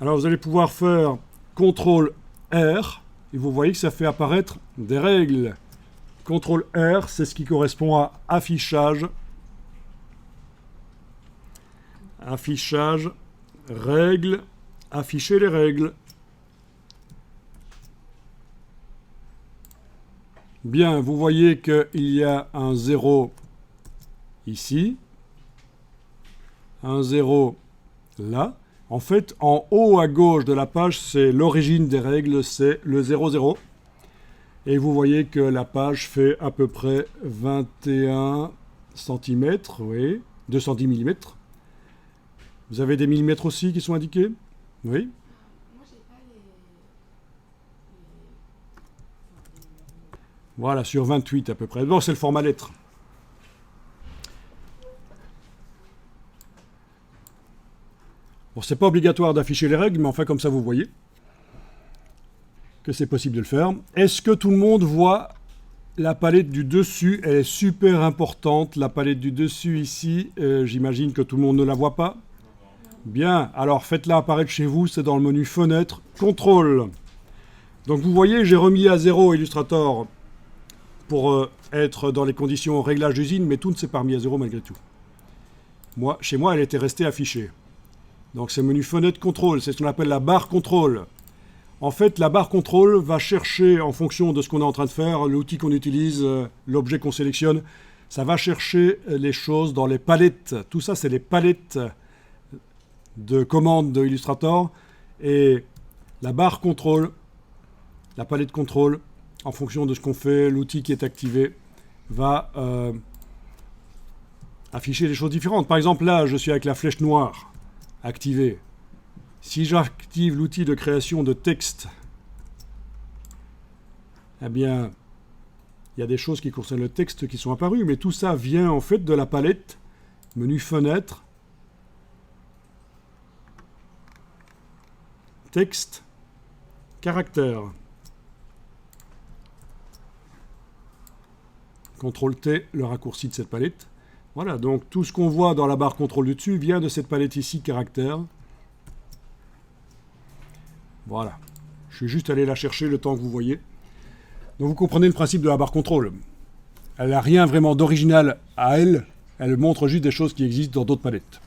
Alors vous allez pouvoir faire CTRL-R et vous voyez que ça fait apparaître des règles. CTRL-R, c'est ce qui correspond à affichage. Affichage, règles, afficher les règles. Bien, vous voyez qu'il y a un 0 ici, un 0 là. En fait, en haut à gauche de la page, c'est l'origine des règles, c'est le 00. Et vous voyez que la page fait à peu près 21 cm, oui, 210 mm. Vous avez des millimètres aussi qui sont indiqués? Oui. Voilà, sur 28 à peu près. Bon, c'est le format lettre. Bon, c'est pas obligatoire d'afficher les règles, mais enfin, comme ça, vous voyez que c'est possible de le faire. Est-ce que tout le monde voit la palette du dessus? Elle est super importante, la palette du dessus ici. J'imagine que tout le monde ne la voit pas. Bien, alors faites-la apparaître chez vous, c'est dans le menu Fenêtre, Contrôle. Donc vous voyez, j'ai remis à 0 Illustrator pour être dans les conditions réglage d'usine, mais tout ne s'est pas remis à 0 malgré tout. Chez moi, elle était restée affichée. Donc c'est menu Fenêtre, Contrôle, c'est ce qu'on appelle la barre Contrôle. En fait, la barre Contrôle va chercher, en fonction de ce qu'on est en train de faire, l'outil qu'on utilise, l'objet qu'on sélectionne, ça va chercher les choses dans les palettes. Tout ça, c'est les palettes de commandes de Illustrator. Et la barre Contrôle, la palette Contrôle, en fonction de ce qu'on fait, l'outil qui est activé, va afficher des choses différentes. Par exemple, là, je suis avec la flèche noire activée. Si j'active l'outil de création de texte, eh bien, il y a des choses qui concernent le texte qui sont apparues, mais tout ça vient en fait de la palette, menu Fenêtre, texte, caractère. CTRL-T, le raccourci de cette palette. Voilà, donc tout ce qu'on voit dans la barre CTRL du dessus vient de cette palette ici, caractère. Voilà. Je suis juste allé la chercher le temps que vous voyez. Donc vous comprenez le principe de la barre contrôle. Elle n'a rien vraiment d'original à elle. Elle montre juste des choses qui existent dans d'autres palettes.